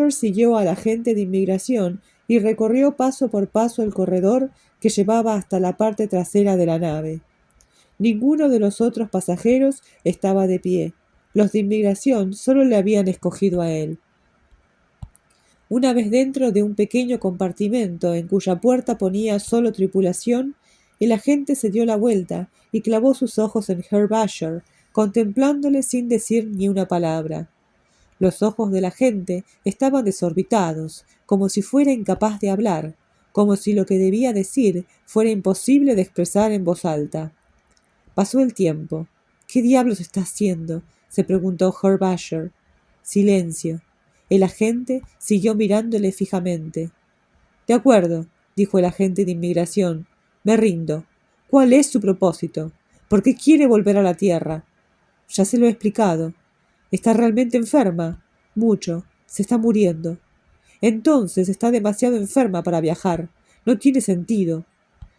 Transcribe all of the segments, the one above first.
Hearst siguió al agente de inmigración y recorrió paso por paso el corredor que llevaba hasta la parte trasera de la nave. Ninguno de los otros pasajeros estaba de pie. Los de inmigración solo le habían escogido a él. Una vez dentro de un pequeño compartimento en cuya puerta ponía solo tripulación, el agente se dio la vuelta y clavó sus ojos en Herb Asher, contemplándole sin decir ni una palabra. Los ojos del agente estaban desorbitados, como si fuera incapaz de hablar, como si lo que debía decir fuera imposible de expresar en voz alta. Pasó el tiempo. ¿Qué diablos está haciendo?, se preguntó Herb Asher. Silencio. El agente siguió mirándole fijamente. De acuerdo, dijo el agente de inmigración. Me rindo. ¿Cuál es su propósito? ¿Por qué quiere volver a la Tierra? Ya se lo he explicado. ¿Está realmente enferma? Mucho. Se está muriendo. Entonces está demasiado enferma para viajar. No tiene sentido.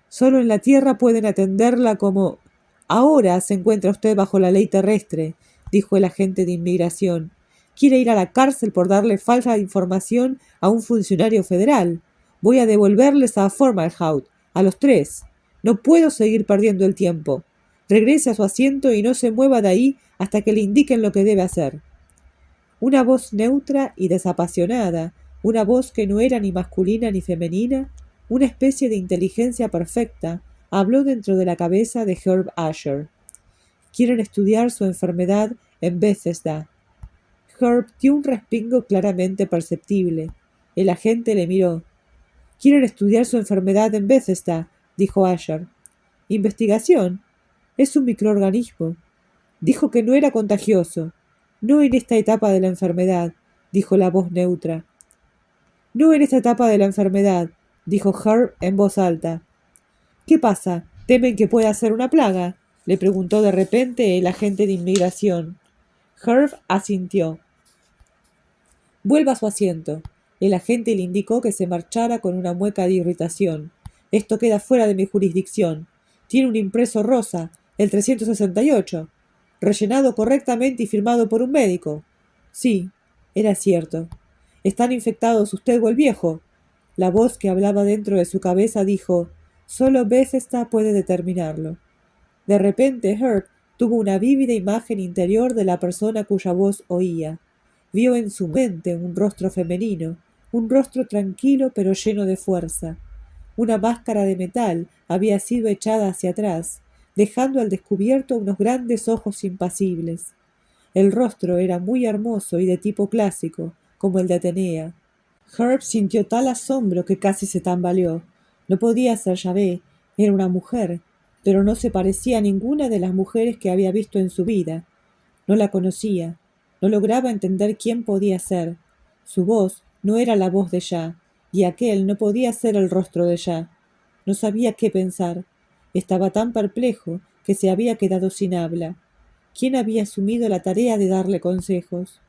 Solo en la Tierra pueden atenderla como... Ahora se encuentra usted bajo la ley terrestre, dijo el agente de inmigración. Quiere ir a la cárcel por darle falsa información a un funcionario federal. Voy a devolverles a Fomalhaut, a los tres. No puedo seguir perdiendo el tiempo. Regrese a su asiento y no se mueva de ahí hasta que le indiquen lo que debe hacer. Una voz neutra y desapasionada, una voz que no era ni masculina ni femenina, una especie de inteligencia perfecta, habló dentro de la cabeza de Herb Asher. Quieren estudiar su enfermedad en Bethesda. Herb dio un respingo claramente perceptible. El agente le miró. Quieren estudiar su enfermedad en Bethesda, dijo Asher. ¿Investigación? Es un microorganismo. Dijo que no era contagioso. No en esta etapa de la enfermedad, dijo la voz neutra. No en esta etapa de la enfermedad, dijo Herb en voz alta. ¿Qué pasa? ¿Temen que pueda ser una plaga?, le preguntó de repente el agente de inmigración. Herb asintió. Vuelva a su asiento. El agente le indicó que se marchara con una mueca de irritación. Esto queda fuera de mi jurisdicción. Tiene un impreso rosa, el 368, rellenado correctamente y firmado por un médico. Sí, era cierto. ¿Están infectados usted o el viejo? La voz que hablaba dentro de su cabeza dijo: solo Bethesda puede determinarlo. De repente Herb tuvo una vívida imagen interior de la persona cuya voz oía. Vio en su mente un rostro femenino, un rostro tranquilo pero lleno de fuerza. Una máscara de metal había sido echada hacia atrás, dejando al descubierto unos grandes ojos impasibles. El rostro era muy hermoso y de tipo clásico, como el de Atenea. Herb sintió tal asombro que casi se tambaleó. No podía ser Yahvé, era una mujer, pero no se parecía a ninguna de las mujeres que había visto en su vida. No la conocía, no lograba entender quién podía ser. Su voz no era la voz de Yah, y aquel no podía ser el rostro de Yah. No sabía qué pensar. Estaba tan perplejo que se había quedado sin habla. ¿Quién había asumido la tarea de darle consejos?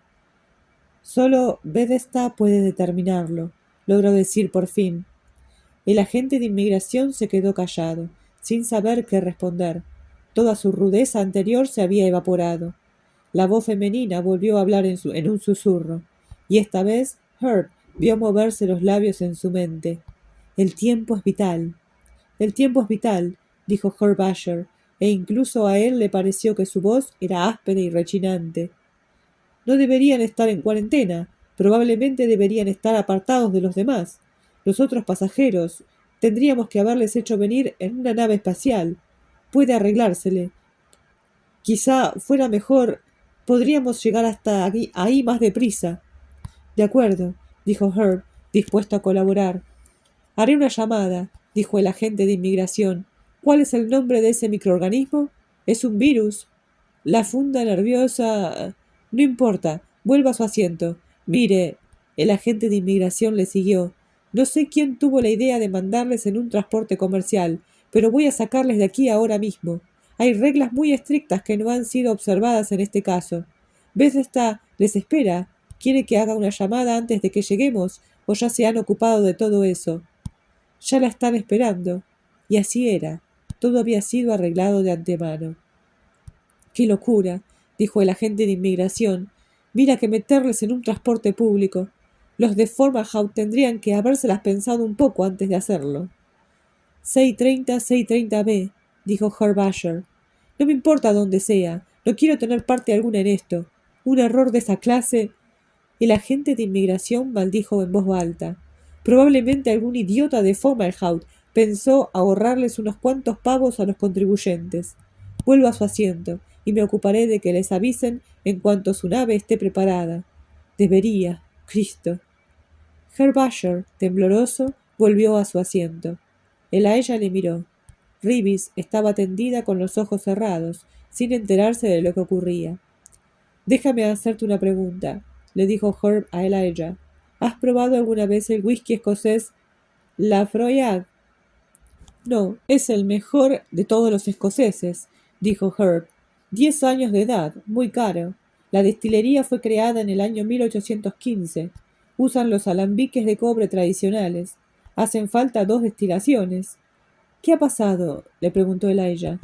Solo Bethesda puede determinarlo, logró decir por fin. El agente de inmigración se quedó callado, sin saber qué responder. Toda su rudeza anterior se había evaporado. La voz femenina volvió a hablar en un susurro, y esta vez Herb vio moverse los labios en su mente. El tiempo es vital. El tiempo es vital, dijo Herb Asher, e incluso a él le pareció que su voz era áspera y rechinante. No deberían estar en cuarentena, probablemente deberían estar apartados de los demás. Los otros pasajeros tendríamos que haberles hecho venir en una nave espacial. Puede arreglársele. Quizá fuera mejor. Podríamos llegar hasta ahí más deprisa. De acuerdo, dijo Herb, dispuesto a colaborar. Haré una llamada, dijo el agente de inmigración. ¿Cuál es el nombre de ese microorganismo? ¿Es un virus? La funda nerviosa... No importa, vuelva a su asiento. Mire, el agente de inmigración le siguió. No sé quién tuvo la idea de mandarles en un transporte comercial, pero voy a sacarles de aquí ahora mismo. Hay reglas muy estrictas que no han sido observadas en este caso. Bethesda les espera. ¿Quiere que haga una llamada antes de que lleguemos o ya se han ocupado de todo eso? Ya la están esperando. Y así era. Todo había sido arreglado de antemano. ¡Qué locura!, dijo el agente de inmigración. Mira que meterles en un transporte público. Los de Formalhaut tendrían que habérselas pensado un poco antes de hacerlo. 630-630B, dijo Herb Asher. No me importa dónde sea. No quiero tener parte alguna en esto. Un error de esa clase. El agente de inmigración maldijo en voz alta. Probablemente algún idiota de Formalhaut pensó ahorrarles unos cuantos pavos a los contribuyentes. Vuelvo a su asiento y me ocuparé de que les avisen en cuanto su nave esté preparada. Debería. Cristo. Herb Asher, tembloroso, volvió a su asiento. Elijah le miró. Reeves estaba tendida con los ojos cerrados, sin enterarse de lo que ocurría. Déjame hacerte una pregunta, le dijo Herb a Elijah. ¿Has probado alguna vez el whisky escocés Lafroig? No, es el mejor de todos los escoceses, dijo Herb. 10 años de edad, muy caro. La destilería fue creada en el año 1815. Usan los alambiques de cobre tradicionales. Hacen falta 2 destilaciones. ¿Qué ha pasado? Le preguntó Elijah.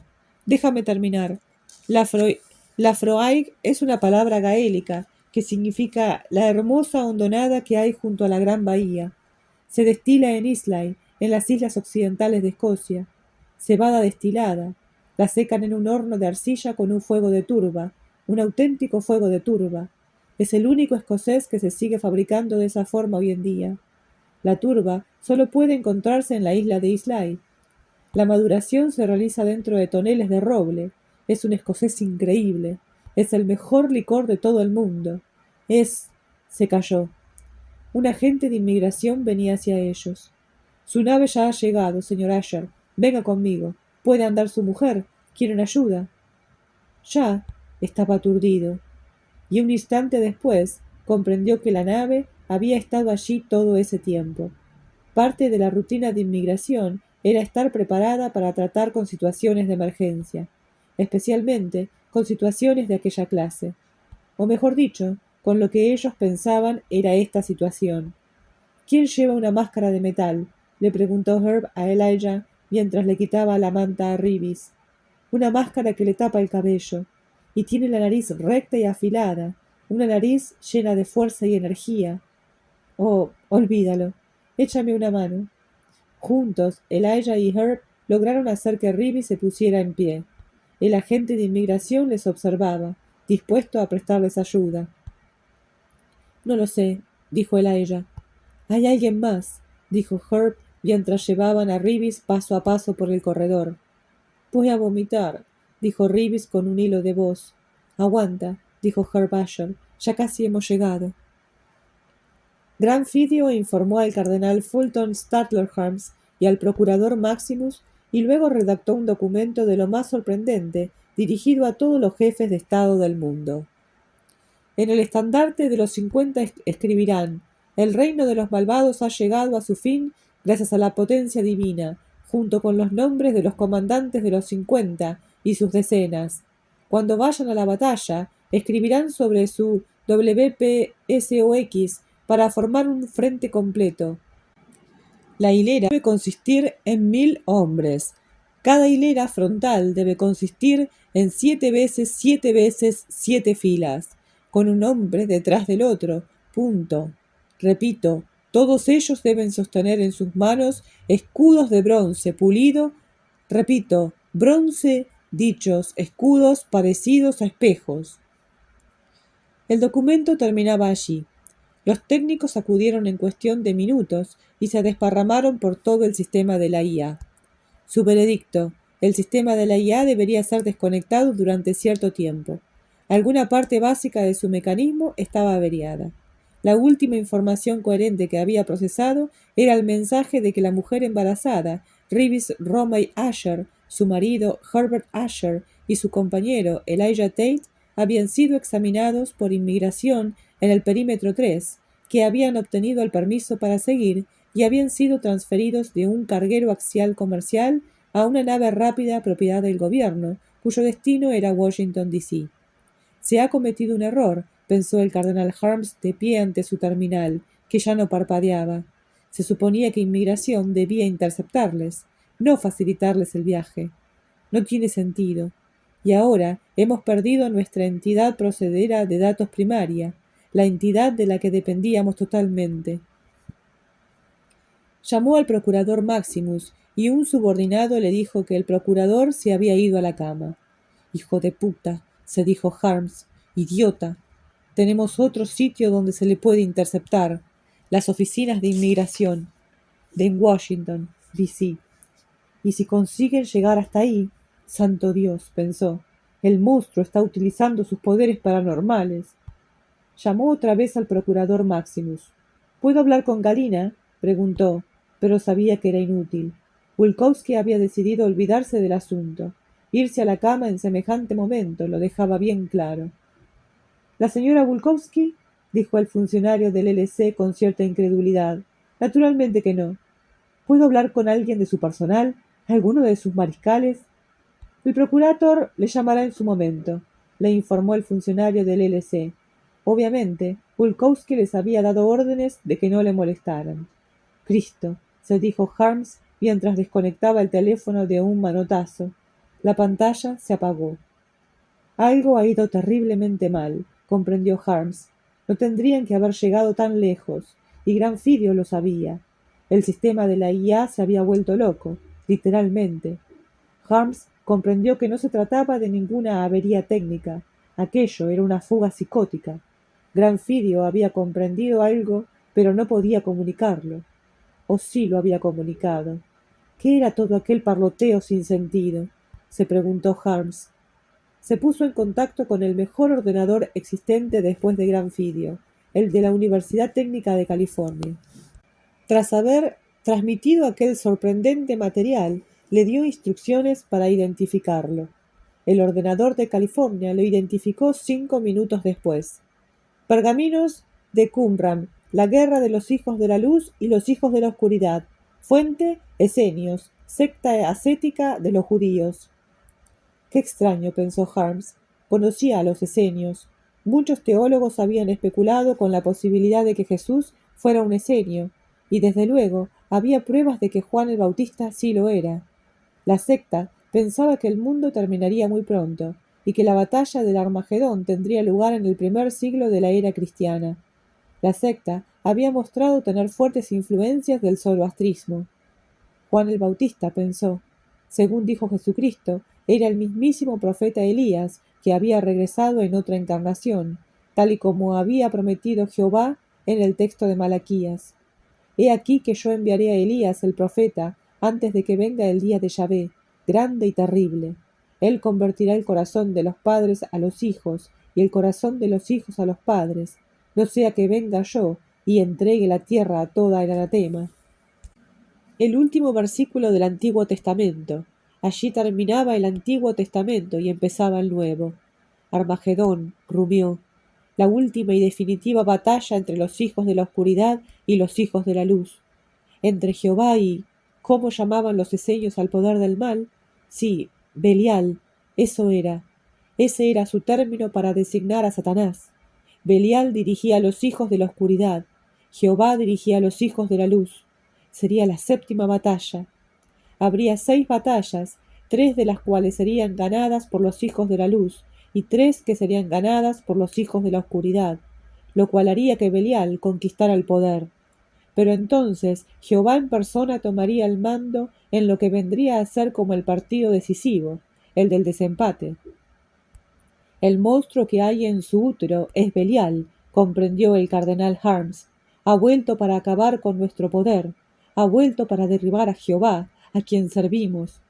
Déjame terminar. Lafroig es una palabra gaélica que significa la hermosa hondonada que hay junto a la gran bahía. Se destila en Islay, en las islas occidentales de Escocia. Cebada destilada. La secan en un horno de arcilla con un fuego de turba, un auténtico fuego de turba. Es el único escocés que se sigue fabricando de esa forma hoy en día. La turba solo puede encontrarse en la isla de Islay. La maduración se realiza dentro de toneles de roble. Es un escocés increíble. Es el mejor licor de todo el mundo. Se calló. Un agente de inmigración venía hacia ellos. Su nave ya ha llegado, señor Asher. Venga conmigo. ¿Puede andar su mujer? ¿Quieren ayuda? Ya. Estaba aturdido. Y un instante después comprendió que la nave había estado allí todo ese tiempo. Parte de la rutina de inmigración era estar preparada para tratar con situaciones de emergencia, especialmente con situaciones de aquella clase. O mejor dicho, con lo que ellos pensaban era esta situación. ¿Quién lleva una máscara de metal? Le preguntó Herb a Elijah mientras le quitaba la manta a Reeves. Una máscara que le tapa el cabello. Y tiene la nariz recta y afilada, una nariz llena de fuerza y energía. Oh, olvídalo. Échame una mano. Juntos, Elijah y Herb lograron hacer que Reeves se pusiera en pie. El agente de inmigración les observaba, dispuesto a prestarles ayuda. No lo sé, dijo Elijah. Hay alguien más, dijo Herb mientras llevaban a Reeves paso a paso por el corredor. Voy a vomitar, dijo Reeves con un hilo de voz. Aguanta, dijo Herb Asher, ya casi hemos llegado. Granfidio informó al cardenal Fulton Statlerhams y al procurador Maximus, y luego redactó un documento de lo más sorprendente, dirigido a todos los jefes de Estado del mundo. En el estandarte de los 50 escribirán: el reino de los malvados ha llegado a su fin gracias a la potencia divina, junto con los nombres de los comandantes de los 50 y sus decenas. Cuando vayan a la batalla, escribirán sobre su WPSOX para formar un frente completo. La hilera debe consistir en 1000 hombres. Cada hilera frontal debe consistir en 7 veces 7 veces 7 filas, con un hombre detrás del otro. Punto. Repito, todos ellos deben sostener en sus manos escudos de bronce pulido. Repito, bronce, dichos escudos parecidos a espejos. El documento terminaba allí. Los técnicos acudieron en cuestión de minutos y se desparramaron por todo el sistema de la IA. Su veredicto: el sistema de la IA debería ser desconectado durante cierto tiempo. Alguna parte básica de su mecanismo estaba averiada. La última información coherente que había procesado era el mensaje de que la mujer embarazada, Reeves Romay Asher, su marido Herbert Asher y su compañero Elijah Tate habían sido examinados por inmigración en el perímetro 3, que habían obtenido el permiso para seguir y habían sido transferidos de un carguero axial comercial a una nave rápida propiedad del gobierno, cuyo destino era Washington, D.C. Se ha cometido un error, pensó el cardenal Harms de pie ante su terminal, que ya no parpadeaba. Se suponía que inmigración debía interceptarles, no facilitarles el viaje. No tiene sentido. Y ahora hemos perdido nuestra entidad procedera de datos primaria. la entidad de la que dependíamos totalmente. Llamó al procurador Maximus y un subordinado le dijo que el procurador se había ido a la cama. «Hijo de puta», se dijo Harms, «idiota. Tenemos otro sitio donde se le puede interceptar, las oficinas de inmigración de Washington, D.C. Y si consiguen llegar hasta ahí, santo Dios», pensó, «el monstruo está utilizando sus poderes paranormales». Llamó otra vez al procurador Maximus. «¿Puedo hablar con Galina?», preguntó, pero sabía que era inútil. Wilkowski había decidido olvidarse del asunto. Irse a la cama en semejante momento lo dejaba bien claro. «¿La señora Wilkowski?», dijo el funcionario del LC con cierta incredulidad. «Naturalmente que no». «¿Puedo hablar con alguien de su personal? ¿Alguno de sus mariscales?» «El procurador le llamará en su momento», le informó el funcionario del LC. Obviamente, Wilkowski les había dado órdenes de que no le molestaran. «Cristo», se dijo Harms mientras desconectaba el teléfono de un manotazo. La pantalla se apagó. «Algo ha ido terriblemente mal», comprendió Harms. «No tendrían que haber llegado tan lejos, y Granfidio lo sabía. El sistema de la IA se había vuelto loco, literalmente». Harms comprendió que no se trataba de ninguna avería técnica. Aquello era una fuga psicótica. Granfidio había comprendido algo, pero no podía comunicarlo. ¿O sí lo había comunicado? ¿Qué era todo aquel parloteo sin sentido?, se preguntó Harms. Se puso en contacto con el mejor ordenador existente después de Granfidio, el de la Universidad Técnica de California. Tras haber transmitido aquel sorprendente material, le dio instrucciones para identificarlo. El ordenador de California lo identificó 5 minutos después. «Pergaminos de Qumran, la guerra de los hijos de la luz y los hijos de la oscuridad. Fuente, Esenios, secta ascética de los judíos». «Qué extraño», pensó Harms. Conocía a los esenios. Muchos teólogos habían especulado con la posibilidad de que Jesús fuera un esenio, y desde luego había pruebas de que Juan el Bautista sí lo era. La secta pensaba que el mundo terminaría muy pronto, y que la batalla del Armagedón tendría lugar en el primer siglo de la era cristiana. La secta había mostrado tener fuertes influencias del zoroastrismo. Juan el Bautista, pensó, según dijo Jesucristo, era el mismísimo profeta Elías, que había regresado en otra encarnación, tal y como había prometido Jehová en el texto de Malaquías. «He aquí que yo enviaré a Elías el profeta antes de que venga el día de Yahvé, grande y terrible. Él convertirá el corazón de los padres a los hijos y el corazón de los hijos a los padres, no sea que venga yo y entregue la tierra a toda el anatema». El último versículo del Antiguo Testamento. Allí terminaba el Antiguo Testamento y empezaba el Nuevo. Armagedón, rumió. La última y definitiva batalla entre los hijos de la oscuridad y los hijos de la luz. Entre Jehová y... ¿cómo llamaban los esenios al poder del mal? Sí, Belial, eso era. Ese era su término para designar a Satanás. Belial dirigía a los hijos de la oscuridad. Jehová dirigía a los hijos de la luz. Sería la 7ª batalla. Habría 6 batallas, 3 de las cuales serían ganadas por los hijos de la luz, y 3 que serían ganadas por los hijos de la oscuridad, lo cual haría que Belial conquistara el poder. Pero entonces Jehová en persona tomaría el mando en lo que vendría a ser como el partido decisivo, el del desempate. «El monstruo que hay en su útero es Belial», comprendió el cardenal Harms. «Ha vuelto para acabar con nuestro poder. Ha vuelto para derribar a Jehová, a quien servimos».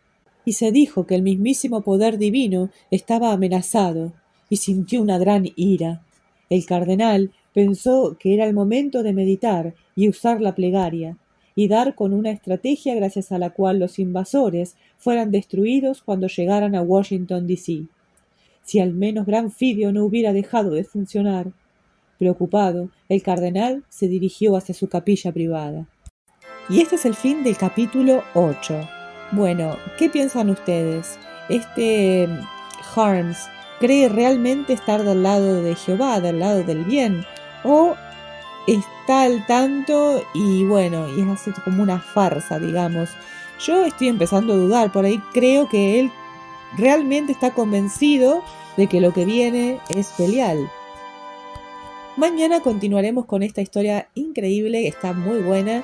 Y se dijo que el mismísimo poder divino estaba amenazado, y sintió una gran ira. El cardenal pensó que era el momento de meditar y usar la plegaria, y dar con una estrategia gracias a la cual los invasores fueran destruidos cuando llegaran a Washington, D.C. Si al menos Granfidio no hubiera dejado de funcionar. Preocupado, el cardenal se dirigió hacia su capilla privada. Y este es el fin del capítulo 8. Bueno, ¿qué piensan ustedes? Harms cree realmente estar del lado de Jehová, del lado del bien, o está al tanto y bueno, y es así como una farsa, digamos. Yo estoy empezando a dudar, por ahí creo que él realmente está convencido de que lo que viene es Belial. Mañana continuaremos con esta historia increíble, está muy buena.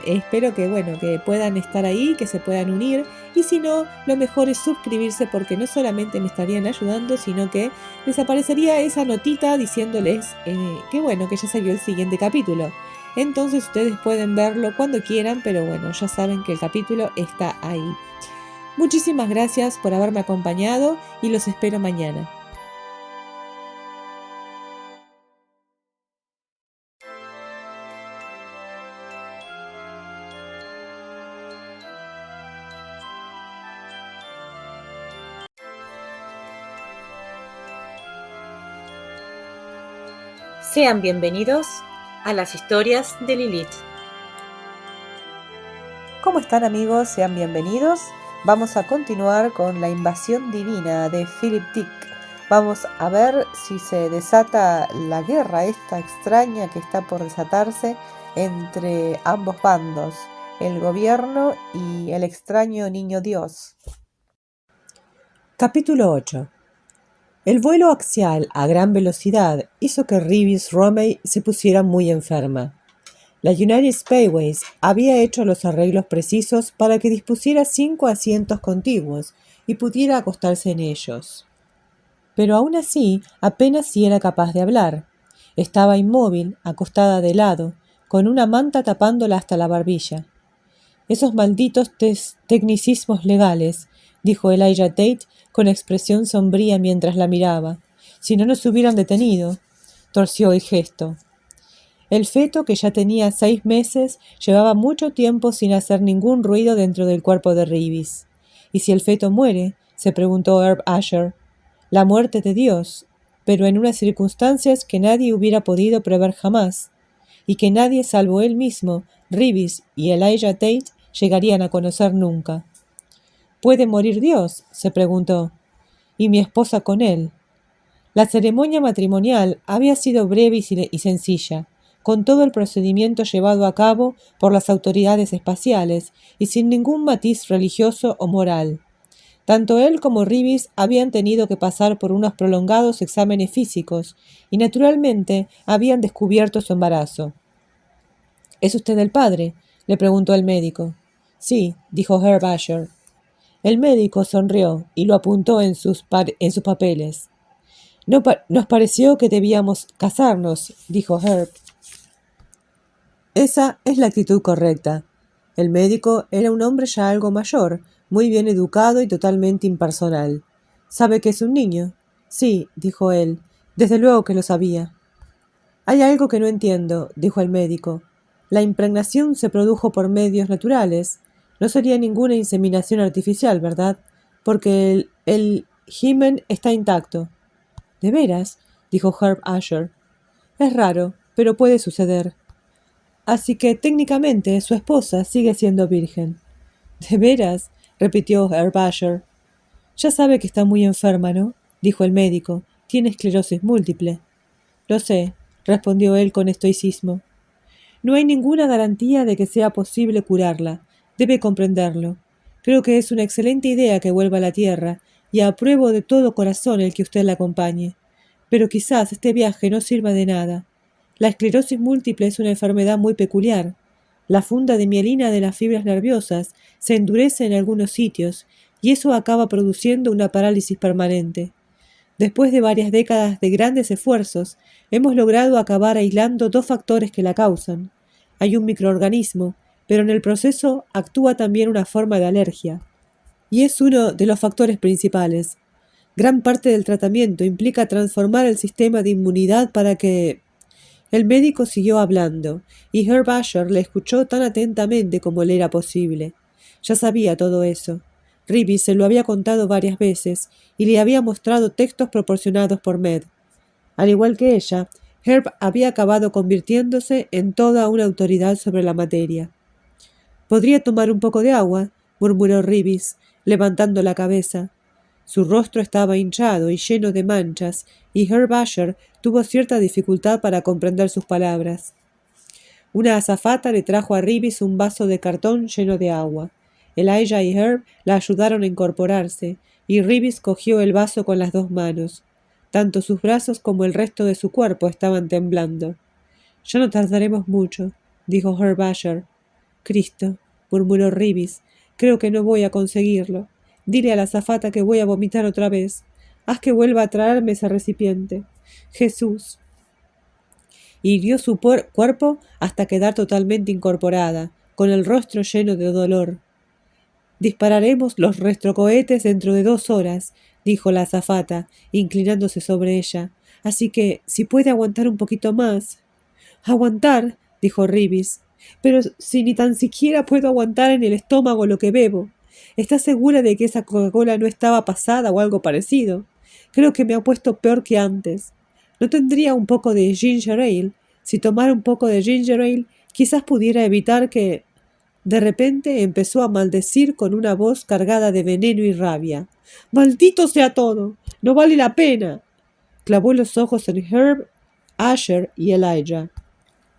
Espero que puedan estar ahí, que se puedan unir, y si no, lo mejor es suscribirse porque no solamente me estarían ayudando, sino que les aparecería esa notita diciéndoles que ya salió el siguiente capítulo. Entonces ustedes pueden verlo cuando quieran, pero bueno, ya saben que el capítulo está ahí. Muchísimas gracias por haberme acompañado y los espero mañana. Sean bienvenidos a las historias de Lilith. ¿Cómo están, amigos? Sean bienvenidos. Vamos a continuar con la invasión divina de Philip Dick. Vamos a ver si se desata la guerra esta extraña que está por desatarse entre ambos bandos, el gobierno y el extraño niño Dios. Capítulo 8. El vuelo axial a gran velocidad hizo que Reeves Romey se pusiera muy enferma. La United Spaceways había hecho los arreglos precisos para que dispusiera 5 asientos contiguos y pudiera acostarse en ellos. Pero aún así apenas si era capaz de hablar. Estaba inmóvil, acostada de lado, con una manta tapándola hasta la barbilla. Esos malditos tecnicismos legales, dijo Elijah Tate con expresión sombría mientras la miraba. Si no nos hubieran detenido. Torció el gesto. El feto, que ya tenía 6 meses, llevaba mucho tiempo sin hacer ningún ruido dentro del cuerpo de Reeves. ¿Y si el feto muere?, se preguntó Herb Asher. La muerte de Dios, pero en unas circunstancias que nadie hubiera podido prever jamás, y que nadie salvo él mismo, Reeves y Elijah Tate llegarían a conocer nunca. ¿Puede morir Dios?, se preguntó. Y mi esposa con él. La ceremonia matrimonial había sido breve y sencilla, con todo el procedimiento llevado a cabo por las autoridades espaciales y sin ningún matiz religioso o moral. Tanto él como Reeves habían tenido que pasar por unos prolongados exámenes físicos y naturalmente habían descubierto su embarazo. ¿Es usted el padre?, le preguntó el médico. Sí, dijo Herb Asher. El médico sonrió y lo apuntó en sus papeles. Nos pareció que debíamos casarnos, dijo Herb. Esa es la actitud correcta. El médico era un hombre ya algo mayor, muy bien educado y totalmente impersonal. ¿Sabe que es un niño? Sí, dijo él. Desde luego que lo sabía. Hay algo que no entiendo, dijo el médico. La impregnación se produjo por medios naturales. No sería ninguna inseminación artificial, ¿verdad? Porque el himen está intacto. ¿De veras?, dijo Herb Asher. Es raro, pero puede suceder. Así que técnicamente su esposa sigue siendo virgen. ¿De veras?, repitió Herb Asher. Ya sabe que está muy enferma, ¿no?, dijo el médico. Tiene esclerosis múltiple. Lo sé, respondió él con estoicismo. No hay ninguna garantía de que sea posible curarla. Debe comprenderlo. Creo que es una excelente idea que vuelva a la Tierra, y apruebo de todo corazón el que usted la acompañe. Pero quizás este viaje no sirva de nada. La esclerosis múltiple es una enfermedad muy peculiar. La funda de mielina de las fibras nerviosas se endurece en algunos sitios, y eso acaba produciendo una parálisis permanente. Después de varias décadas de grandes esfuerzos, hemos logrado acabar aislando 2 factores que la causan. Hay un microorganismo, pero en el proceso actúa también una forma de alergia. Y es uno de los factores principales. Gran parte del tratamiento implica transformar el sistema de inmunidad para que... El médico siguió hablando, y Herb Asher le escuchó tan atentamente como le era posible. Ya sabía todo eso. Reeves se lo había contado varias veces, y le había mostrado textos proporcionados por Med. Al igual que ella, Herb había acabado convirtiéndose en toda una autoridad sobre la materia. «¿Podría tomar un poco de agua?», murmuró Reeves, levantando la cabeza. Su rostro estaba hinchado y lleno de manchas, y Herb Asher tuvo cierta dificultad para comprender sus palabras. Una azafata le trajo a Reeves un vaso de cartón lleno de agua. Elijah y Herb la ayudaron a incorporarse, y Reeves cogió el vaso con las 2 manos. Tanto sus brazos como el resto de su cuerpo estaban temblando. «Ya no tardaremos mucho», dijo Herb Asher. «Cristo», murmuró Reeves, «creo que no voy a conseguirlo. Dile a la azafata que voy a vomitar otra vez. Haz que vuelva a traerme ese recipiente. Jesús». Hirió su cuerpo hasta quedar totalmente incorporada, con el rostro lleno de dolor. «Dispararemos los retrocohetes dentro de 2 horas», dijo la azafata, inclinándose sobre ella. «Así que, si puede aguantar un poquito más». «Aguantar», dijo Reeves. «Pero si ni tan siquiera puedo aguantar en el estómago lo que bebo. ¿Estás segura de que esa Coca-Cola no estaba pasada o algo parecido? Creo que me ha puesto peor que antes. ¿No tendría un poco de ginger ale? Si tomara un poco de ginger ale, quizás pudiera evitar que...» De repente empezó a maldecir con una voz cargada de veneno y rabia. «¡Maldito sea todo! ¡No vale la pena!» Clavó los ojos en Herb Asher y Elijah.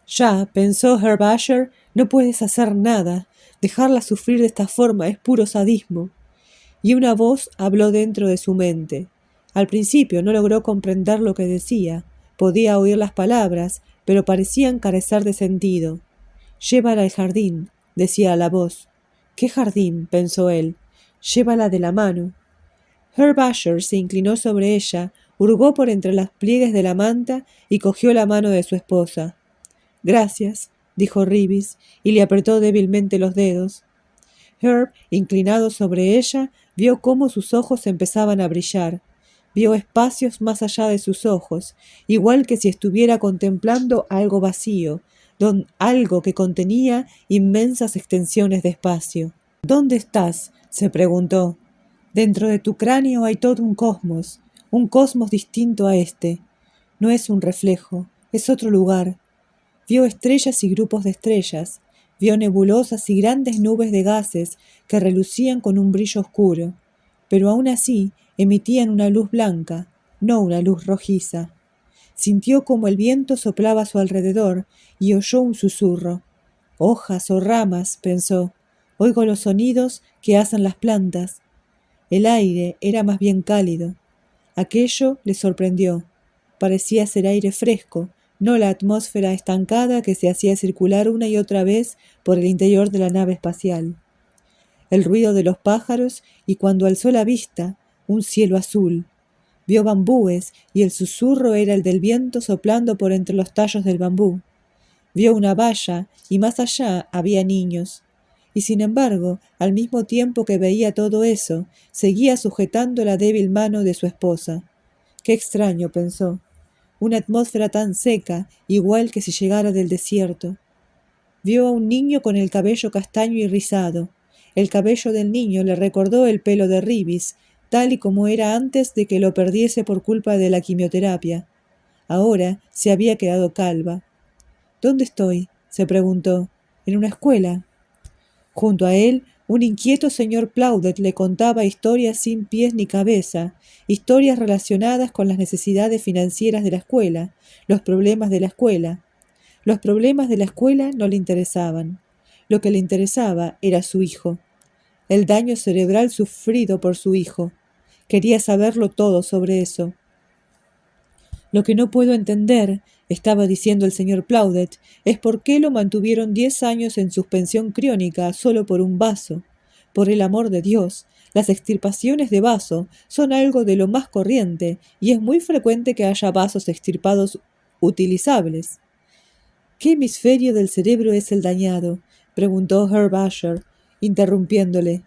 «Ya», pensó Herb Asher, «no puedes hacer nada. Dejarla sufrir de esta forma es puro sadismo». Y una voz habló dentro de su mente. Al principio no logró comprender lo que decía. Podía oír las palabras, pero parecían carecer de sentido. «Llévala al jardín», decía la voz. «¿Qué jardín?», pensó él. «Llévala de la mano». Herb Asher se inclinó sobre ella, hurgó por entre los pliegues de la manta y cogió la mano de su esposa. «Gracias», dijo Reeves, y le apretó débilmente los dedos. Herb, inclinado sobre ella, vio cómo sus ojos empezaban a brillar. Vio espacios más allá de sus ojos, igual que si estuviera contemplando algo vacío, algo que contenía inmensas extensiones de espacio. «¿Dónde estás?», se preguntó. «Dentro de tu cráneo hay todo un cosmos distinto a este. No es un reflejo, es otro lugar». Vio estrellas y grupos de estrellas, vio nebulosas y grandes nubes de gases que relucían con un brillo oscuro, pero aún así emitían una luz blanca, no una luz rojiza. Sintió como el viento soplaba a su alrededor y oyó un susurro. «Hojas o ramas», pensó, «oigo los sonidos que hacen las plantas». El aire era más bien cálido. Aquello le sorprendió. Parecía ser aire fresco, no la atmósfera estancada que se hacía circular una y otra vez por el interior de la nave espacial. El ruido de los pájaros y, cuando alzó la vista, un cielo azul. Vio bambúes y el susurro era el del viento soplando por entre los tallos del bambú. Vio una valla y más allá había niños. Y sin embargo, al mismo tiempo que veía todo eso, seguía sujetando la débil mano de su esposa. «Qué extraño», pensó. «Una atmósfera tan seca, igual que si llegara del desierto». Vio a un niño con el cabello castaño y rizado. El cabello del niño le recordó el pelo de Reeves, tal y como era antes de que lo perdiese por culpa de la quimioterapia. Ahora se había quedado calva. «¿Dónde estoy?», se preguntó. «¿En una escuela?». Junto a él, un inquieto señor Plaudet le contaba historias sin pies ni cabeza, historias relacionadas con las necesidades financieras de la escuela, los problemas de la escuela. Los problemas de la escuela no le interesaban. Lo que le interesaba era su hijo. El daño cerebral sufrido por su hijo. Quería saberlo todo sobre eso. «Lo que no puedo entender», estaba diciendo el señor Plaudet, «es por qué lo mantuvieron 10 años en suspensión criónica solo por un vaso. Por el amor de Dios, las extirpaciones de vaso son algo de lo más corriente y es muy frecuente que haya vasos extirpados utilizables». «¿Qué hemisferio del cerebro es el dañado?», preguntó Herb Asher, interrumpiéndole.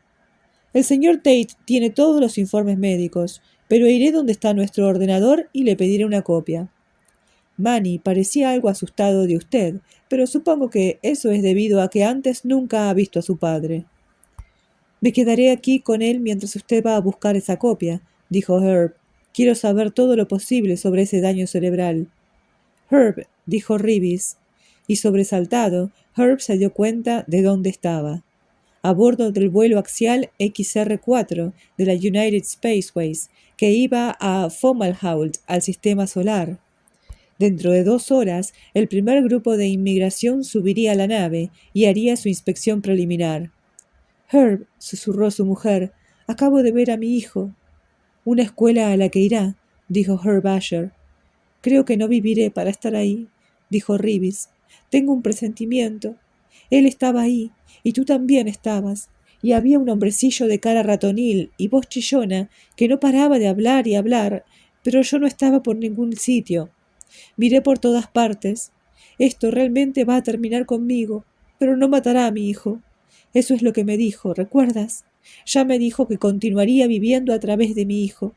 «El señor Tate tiene todos los informes médicos, pero iré donde está nuestro ordenador y le pediré una copia». «Manny parecía algo asustado de usted, pero supongo que eso es debido a que antes nunca ha visto a su padre». «Me quedaré aquí con él mientras usted va a buscar esa copia», dijo Herb. «Quiero saber todo lo posible sobre ese daño cerebral». «Herb», dijo Reeves, y sobresaltado, Herb se dio cuenta de dónde estaba. A bordo del vuelo axial XR-4 de la United Spaceways, que iba a Fomalhaut, al sistema solar. Dentro de 2 horas, el primer grupo de inmigración subiría a la nave y haría su inspección preliminar. «Herb», susurró su mujer, «acabo de ver a mi hijo». «Una escuela a la que irá», dijo Herb Asher. Creo que no viviré para estar ahí, dijo Reeves. Tengo un presentimiento. Él estaba ahí, y tú también estabas, y había un hombrecillo de cara ratonil y voz chillona que no paraba de hablar y hablar, pero yo no estaba por ningún sitio. Miré por todas partes. Esto realmente va a terminar conmigo, pero no matará a mi hijo. Eso es lo que me dijo, ¿recuerdas? Ya me dijo que continuaría viviendo a través de mi hijo.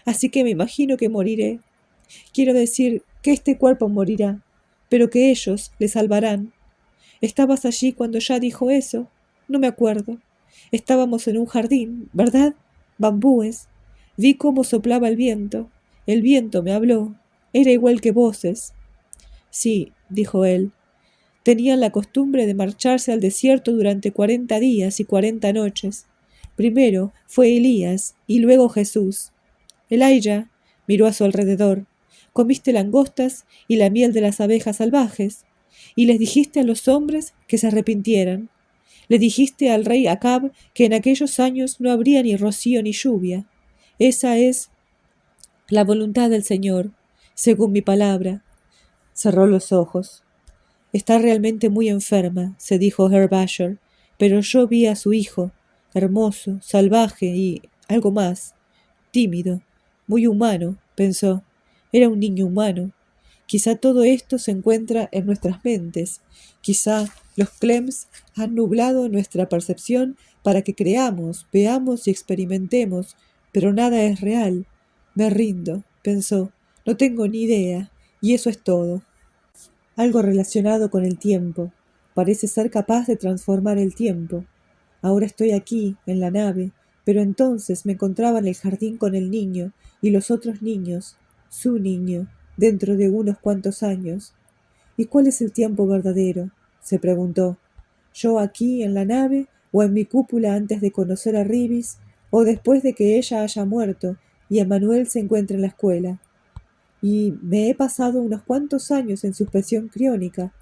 Así que me imagino que moriré. Quiero decir que este cuerpo morirá, pero que ellos le salvarán. ¿Estabas allí cuando ya dijo eso? No me acuerdo. Estábamos en un jardín, ¿verdad? Bambúes. Vi cómo soplaba el viento. El viento me habló. Era igual que voces. Sí, dijo él. Tenían la costumbre de marcharse al desierto durante 40 días y 40 noches. Primero fue Elías y luego Jesús. Elijah miró a su alrededor. Comiste langostas y la miel de las abejas salvajes, y les dijiste a los hombres que se arrepintieran. Le dijiste al rey Acab que en aquellos años no habría ni rocío ni lluvia. Esa es la voluntad del Señor, según mi palabra. Cerró los ojos. Está realmente muy enferma, se dijo Herb Asher, pero yo vi a su hijo, hermoso, salvaje y algo más, tímido, muy humano, pensó. Era un niño humano. Quizá todo esto se encuentra en nuestras mentes. Quizá los Clems han nublado nuestra percepción para que creamos, veamos y experimentemos, pero nada es real. Me rindo, pensó. No tengo ni idea, y eso es todo. Algo relacionado con el tiempo. Parece ser capaz de transformar el tiempo. Ahora estoy aquí, en la nave, pero entonces me encontraba en el jardín con el niño y los otros niños, su niño, dentro de unos cuantos años. ¿Y cuál es el tiempo verdadero?, se preguntó. ¿Yo aquí, en la nave, o en mi cúpula antes de conocer a Ribis, o después de que ella haya muerto y Emmanuel se encuentre en la escuela? Y me he pasado unos cuantos años en suspensión criónica.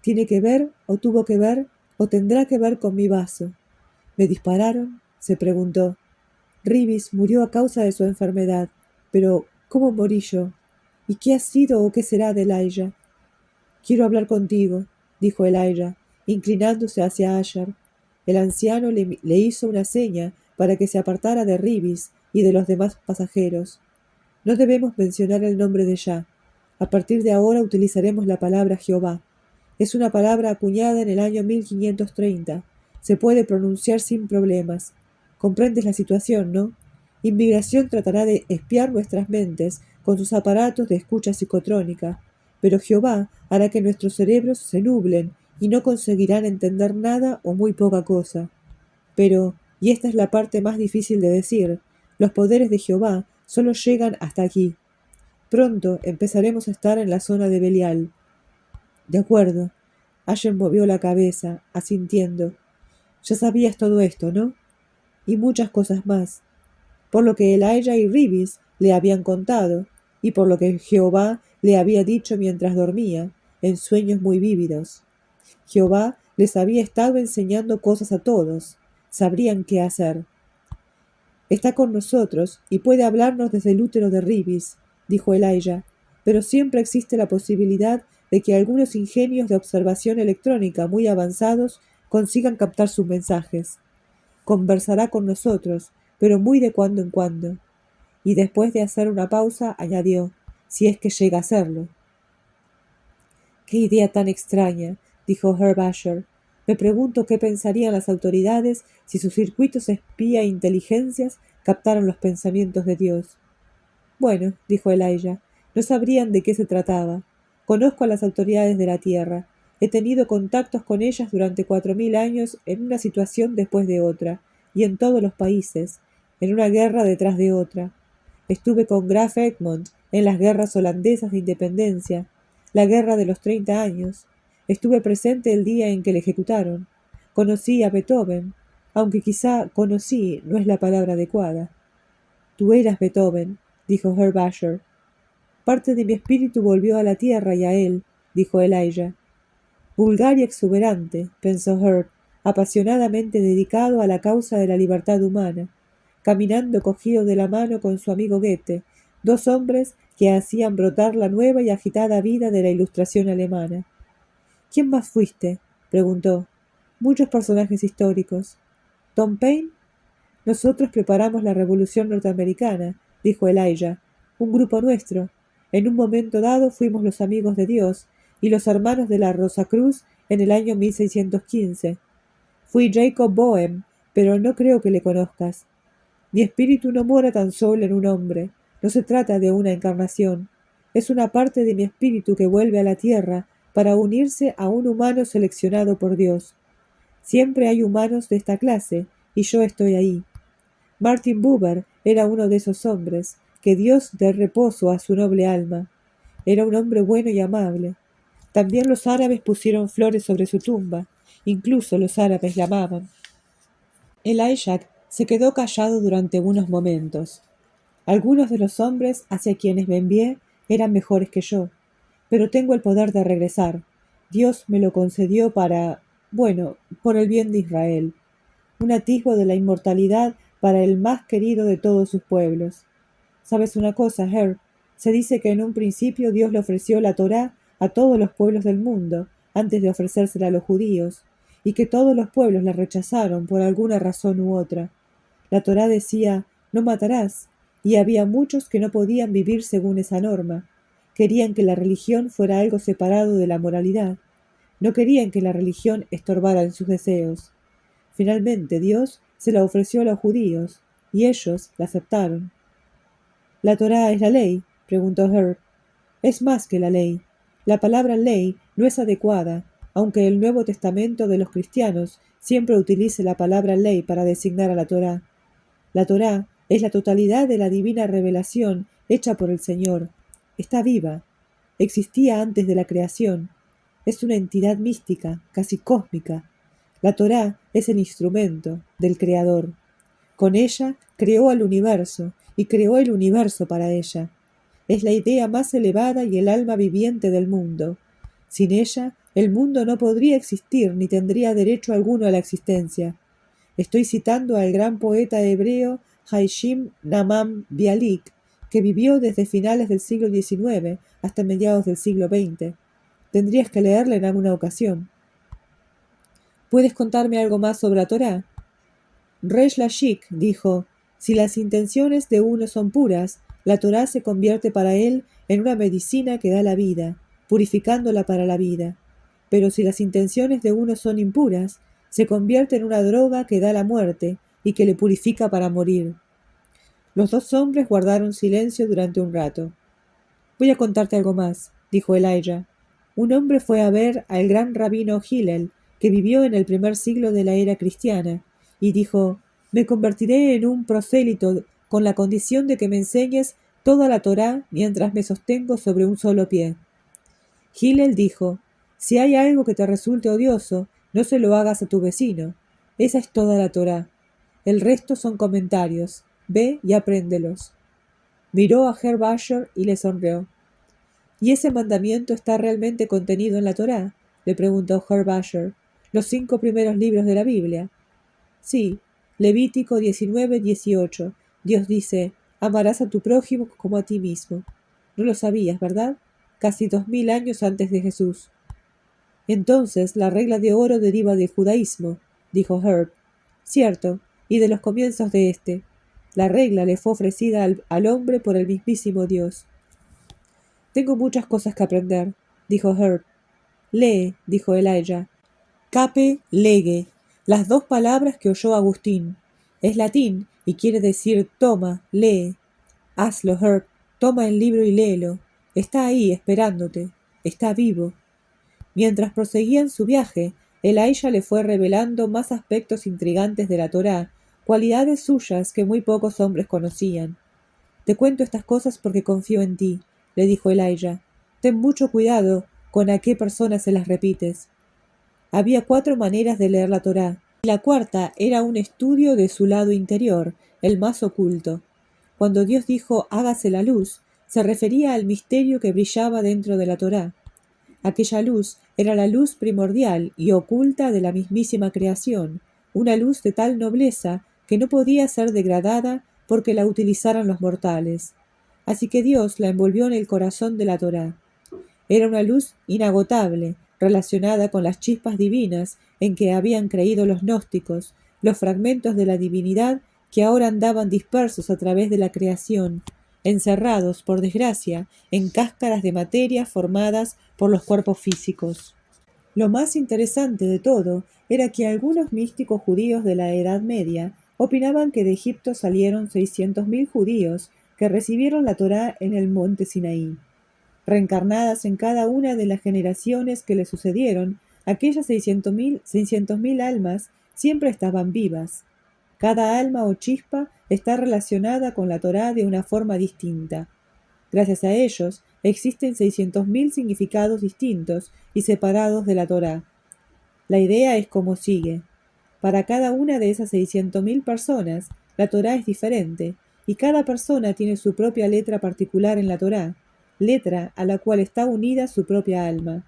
¿Tiene que ver, o tuvo que ver, o tendrá que ver con mi vaso? ¿Me dispararon?, se preguntó. Ribis murió a causa de su enfermedad, pero ¿cómo morí yo? ¿Y qué ha sido o qué será de Elijah? Quiero hablar contigo, dijo Elijah, inclinándose hacia Asher. El anciano le hizo una seña para que se apartara de Ribis y de los demás pasajeros. No debemos mencionar el nombre de Yah. A partir de ahora utilizaremos la palabra Jehová. Es una palabra acuñada en el año 1530. Se puede pronunciar sin problemas. Comprendes la situación, ¿no? Inmigración tratará de espiar nuestras mentes con sus aparatos de escucha psicotrónica, pero Jehová hará que nuestros cerebros se nublen y no conseguirán entender nada o muy poca cosa. Pero, y esta es la parte más difícil de decir, los poderes de Jehová solo llegan hasta aquí. Pronto empezaremos a estar en la zona de Belial. De acuerdo. Asher movió la cabeza, asintiendo. Ya sabías todo esto, ¿no? Y muchas cosas más. Por lo que Elijah y Ribis le habían contado, y por lo que Jehová le había dicho mientras dormía, en sueños muy vívidos. Jehová les había estado enseñando cosas a todos. Sabrían qué hacer. Está con nosotros y puede hablarnos desde el útero de Ribis, dijo Elijah, pero siempre existe la posibilidad de que algunos ingenios de observación electrónica muy avanzados consigan captar sus mensajes. Conversará con nosotros, pero muy de cuando en cuando. Y después de hacer una pausa, añadió, si es que llega a hacerlo. «Qué idea tan extraña», dijo Herb Asher. «Me pregunto qué pensarían las autoridades si sus circuitos espía e inteligencias captaran los pensamientos de Dios». «Bueno», dijo Elijah, «no sabrían de qué se trataba. Conozco a las autoridades de la Tierra. He tenido contactos con ellas durante 4000 años en una situación después de otra, y en todos los países, en una guerra detrás de otra. Estuve con Graf Egmont en las guerras holandesas de independencia, la guerra de los 30 años. Estuve presente el día en que le ejecutaron. Conocí a Beethoven, aunque quizá conocí no es la palabra adecuada». «Tú eras Beethoven», dijo Herb Asher. «Parte de mi espíritu volvió a la tierra y a él», dijo Elijah. «Vulgar y exuberante», pensó Herb, apasionadamente dedicado a la causa de la libertad humana, caminando cogido de la mano con su amigo Goethe, dos hombres que hacían brotar la nueva y agitada vida de la Ilustración alemana. ¿Quién más fuiste?, preguntó. Muchos personajes históricos. ¿Tom Paine? Nosotros preparamos la Revolución Norteamericana, dijo Elijah. Un grupo nuestro. En un momento dado fuimos los amigos de Dios y los hermanos de la Rosacruz en el año 1615. Fui Jacob Boehm, pero no creo que le conozcas. Mi espíritu no mora tan solo en un hombre. No se trata de una encarnación. Es una parte de mi espíritu que vuelve a la tierra para unirse a un humano seleccionado por Dios. Siempre hay humanos de esta clase, y yo estoy ahí. Martin Buber era uno de esos hombres. Que Dios dé reposo a su noble alma. Era un hombre bueno y amable. También los árabes pusieron flores sobre su tumba. Incluso los árabes la amaban. Elijah se quedó callado durante unos momentos. Algunos de los hombres hacia quienes me envié eran mejores que yo, pero tengo el poder de regresar. Dios me lo concedió por el bien de Israel. Un atisbo de la inmortalidad para el más querido de todos sus pueblos. ¿Sabes una cosa, Herb? Se dice que en un principio Dios le ofreció la Torá a todos los pueblos del mundo, antes de ofrecérsela a los judíos, y que todos los pueblos la rechazaron por alguna razón u otra. La Torá decía, no matarás, y había muchos que no podían vivir según esa norma. Querían que la religión fuera algo separado de la moralidad. No querían que la religión estorbara en sus deseos. Finalmente Dios se la ofreció a los judíos, y ellos la aceptaron. ¿La Torá es la ley?, preguntó Herb. Es más que la ley. La palabra ley no es adecuada, aunque el Nuevo Testamento de los cristianos siempre utilice la palabra ley para designar a la Torá. La Torá es la totalidad de la divina revelación hecha por el Señor. Está viva. Existía antes de la creación. Es una entidad mística, casi cósmica. La Torá es el instrumento del Creador. Con ella creó al universo y creó el universo para ella. Es la idea más elevada y el alma viviente del mundo. Sin ella, el mundo no podría existir ni tendría derecho alguno a la existencia. Estoy citando al gran poeta hebreo Haishim Nahman Bialik, que vivió desde finales del siglo XIX hasta mediados del siglo XX. Tendrías que leerla en alguna ocasión. ¿Puedes contarme algo más sobre la Torá? Reish Lachic dijo, si las intenciones de uno son puras, la Torá se convierte para él en una medicina que da la vida, purificándola para la vida. Pero si las intenciones de uno son impuras, se convierte en una droga que da la muerte y que le purifica para morir. Los dos hombres guardaron silencio durante un rato. Voy a contarte algo más, dijo Elijah. Un hombre fue a ver al gran rabino Hillel, que vivió en el primer siglo de la era cristiana, y dijo, me convertiré en un prosélito con la condición de que me enseñes toda la Torá mientras me sostengo sobre un solo pie. Hillel dijo, si hay algo que te resulte odioso, no se lo hagas a tu vecino. Esa es toda la Torá. El resto son comentarios. Ve y apréndelos. Miró a Herb Asher y le sonrió. ¿Y ese mandamiento está realmente contenido en la Torá?, le preguntó Herb Asher. ¿Los 5 primeros libros de la Biblia? Sí, Levítico 19:18. Dios dice, amarás a tu prójimo como a ti mismo. No lo sabías, ¿verdad? Casi 2000 años antes de Jesús. Entonces la regla de oro deriva del judaísmo, dijo Herb. Cierto, y de los comienzos de éste. La regla le fue ofrecida al hombre por el mismísimo Dios. Tengo muchas cosas que aprender, dijo Herb. Lee, dijo Elijah. Cape lege, las 2 palabras que oyó Agustín. Es latín y quiere decir toma, lee. Hazlo, Herb, toma el libro y léelo. Está ahí, esperándote. Está vivo. Mientras proseguían su viaje, Elijah le fue revelando más aspectos intrigantes de la Torá, cualidades suyas que muy pocos hombres conocían. Te cuento estas cosas porque confío en ti, le dijo Elijah. Ten mucho cuidado con a qué personas se las repites. Había 4 maneras de leer la Torá, y la cuarta era un estudio de su lado interior, el más oculto. Cuando Dios dijo hágase la luz, se refería al misterio que brillaba dentro de la Torá. Aquella luz era la luz primordial y oculta de la mismísima creación, una luz de tal nobleza que no podía ser degradada porque la utilizaran los mortales. Así que Dios la envolvió en el corazón de la Torá. Era una luz inagotable, relacionada con las chispas divinas en que habían creído los gnósticos, los fragmentos de la divinidad que ahora andaban dispersos a través de la creación, encerrados, por desgracia, en cáscaras de materia formadas por los cuerpos físicos. Lo más interesante de todo era que algunos místicos judíos de la Edad Media opinaban que de Egipto salieron 600.000 judíos que recibieron la Torá en el monte Sinaí. Reencarnadas en cada una de las generaciones que le sucedieron, aquellas 600.000 almas siempre estaban vivas. Cada alma o chispa está relacionada con la Torá de una forma distinta. Gracias a ellos, existen 600.000 significados distintos y separados de la Torá. La idea es como sigue. Para cada una de esas 600.000 personas, la Torá es diferente, y cada persona tiene su propia letra particular en la Torá, letra a la cual está unida su propia alma.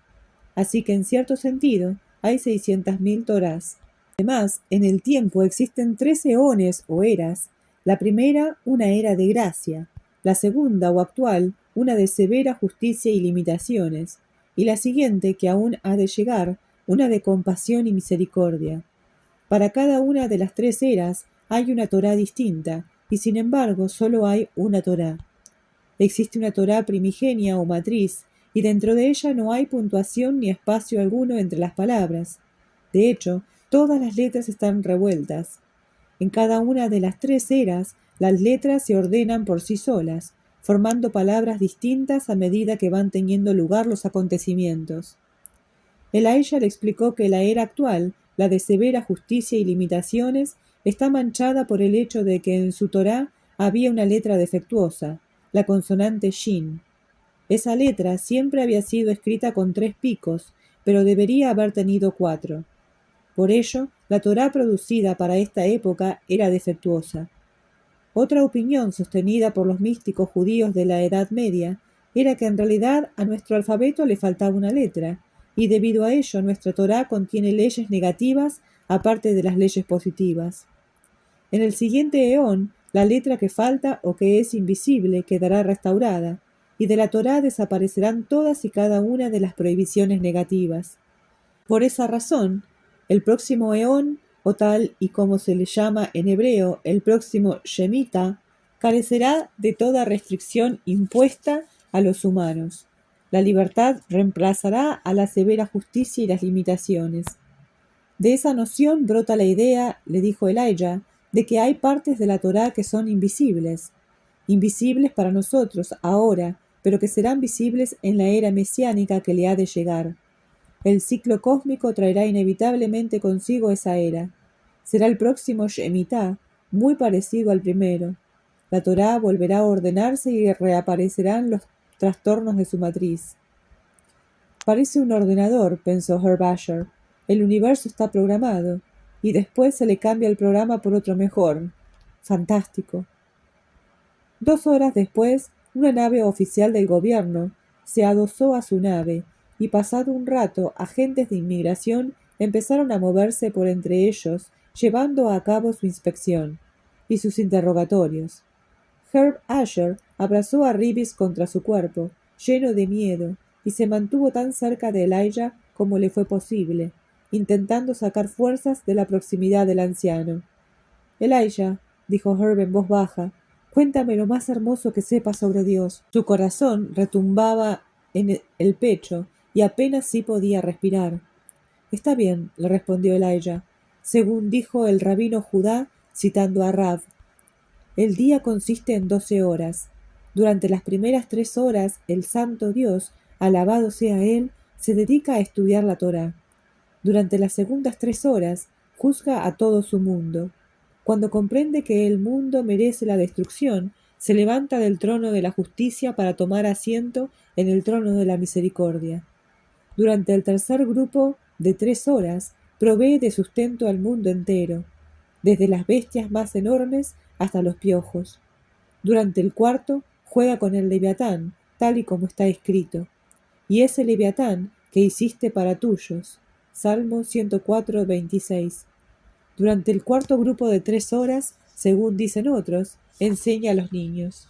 Así que en cierto sentido, hay 600.000 Torás. Además, en el tiempo existen 3 eones o eras. La primera, una era de gracia. La segunda, o actual, una de severa justicia y limitaciones. Y la siguiente, que aún ha de llegar, una de compasión y misericordia. Para cada una de las 3 eras hay una Torá distinta, y sin embargo solo hay una Torá. Existe una Torá primigenia o matriz, y dentro de ella no hay puntuación ni espacio alguno entre las palabras. De hecho, todas las letras están revueltas. En cada una de las 3 eras, las letras se ordenan por sí solas, formando palabras distintas a medida que van teniendo lugar los acontecimientos. Elijah le explicó que la era actual, la de severa justicia y limitaciones, está manchada por el hecho de que en su Torá había una letra defectuosa, la consonante Shin. Esa letra siempre había sido escrita con 3 picos, pero debería haber tenido 4. Por ello, la Torá producida para esta época era defectuosa. Otra opinión sostenida por los místicos judíos de la Edad Media era que en realidad a nuestro alfabeto le faltaba una letra, y debido a ello nuestra Torá contiene leyes negativas aparte de las leyes positivas. En el siguiente eón, la letra que falta o que es invisible quedará restaurada, y de la Torá desaparecerán todas y cada una de las prohibiciones negativas. Por esa razón, el próximo eón, o tal y como se le llama en hebreo el próximo Shemitah, carecerá de toda restricción impuesta a los humanos. La libertad reemplazará a la severa justicia y las limitaciones. De esa noción brota la idea, le dijo Elijah, de que hay partes de la Torá que son invisibles para nosotros ahora, pero que serán visibles en la era mesiánica que le ha de llegar. El ciclo cósmico traerá inevitablemente consigo esa era. Será el próximo Shemitah, muy parecido al primero. La Torá volverá a ordenarse y reaparecerán los trastornos de su matriz. Parece un ordenador, pensó Herb Asher. El universo está programado, y después se le cambia el programa por otro mejor. Fantástico. 2 horas después, una nave oficial del gobierno se adosó a su nave, y pasado un rato, agentes de inmigración empezaron a moverse por entre ellos, llevando a cabo su inspección y sus interrogatorios. Herb Asher abrazó a Reeves contra su cuerpo, lleno de miedo, y se mantuvo tan cerca de Elijah como le fue posible, intentando sacar fuerzas de la proximidad del anciano. Elijah, dijo Herb en voz baja, cuéntame lo más hermoso que sepas sobre Dios. Su corazón retumbaba en el pecho y apenas sí podía respirar. Está bien, le respondió Elijah, según dijo el rabino Judá, citando a Rav. El día consiste en 12 horas. Durante las primeras 3 horas, el santo Dios, alabado sea Él, se dedica a estudiar la Torá. Durante las segundas 3 horas, juzga a todo su mundo. Cuando comprende que el mundo merece la destrucción, se levanta del trono de la justicia para tomar asiento en el trono de la misericordia. Durante el tercer grupo de 3 horas, provee de sustento al mundo entero, desde las bestias más enormes hasta los piojos. Durante el cuarto, juega con el leviatán, tal y como está escrito. Y ese leviatán que hiciste para tuyos. Salmo 104, 26. Durante el cuarto grupo de 3 horas, según dicen otros, enseña a los niños.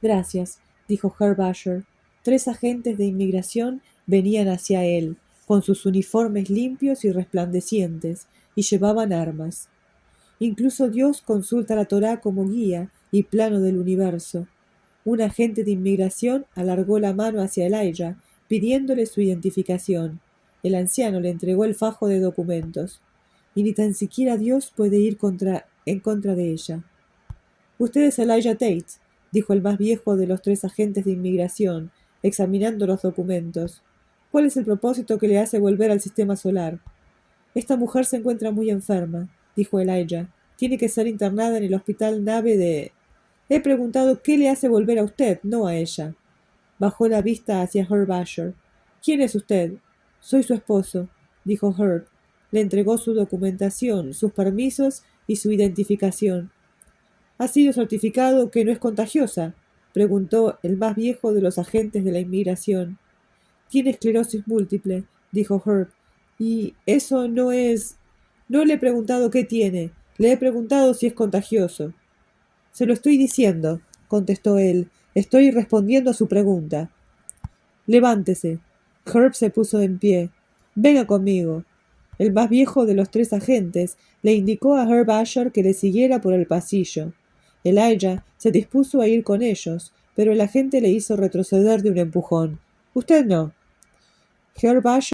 Gracias, dijo Herb Asher. 3 agentes de inmigración venían hacia él, con sus uniformes limpios y resplandecientes, y llevaban armas. Incluso Dios consulta la Torá como guía y plano del universo. Un agente de inmigración alargó la mano hacia Elijah, pidiéndole su identificación. El anciano le entregó el fajo de documentos. Y ni tan siquiera Dios puede ir en contra de ella. Usted es Elijah Tate, dijo el más viejo de los 3 agentes de inmigración, examinando los documentos. ¿Cuál es el propósito que le hace volver al sistema solar? Esta mujer se encuentra muy enferma, dijo Elijah. Tiene que ser internada en el hospital nave de... He preguntado qué le hace volver a usted, no a ella. Bajó la vista hacia Herb Asher. ¿Quién es usted? Soy su esposo, dijo Herb. Le entregó su documentación, sus permisos y su identificación. ¿Ha sido certificado que no es contagiosa? Preguntó el más viejo de los agentes de la inmigración. Tiene esclerosis múltiple, dijo Herb. Y eso no es... No le he preguntado qué tiene. Le he preguntado si es contagioso. Se lo estoy diciendo, contestó él. Estoy respondiendo a su pregunta. Levántese. Herb se puso en pie. Venga conmigo. El más viejo de los 3 agentes le indicó a Herb Asher que le siguiera por el pasillo. Elijah se dispuso a ir con ellos, pero el agente le hizo retroceder de un empujón. Usted no. Herb Asher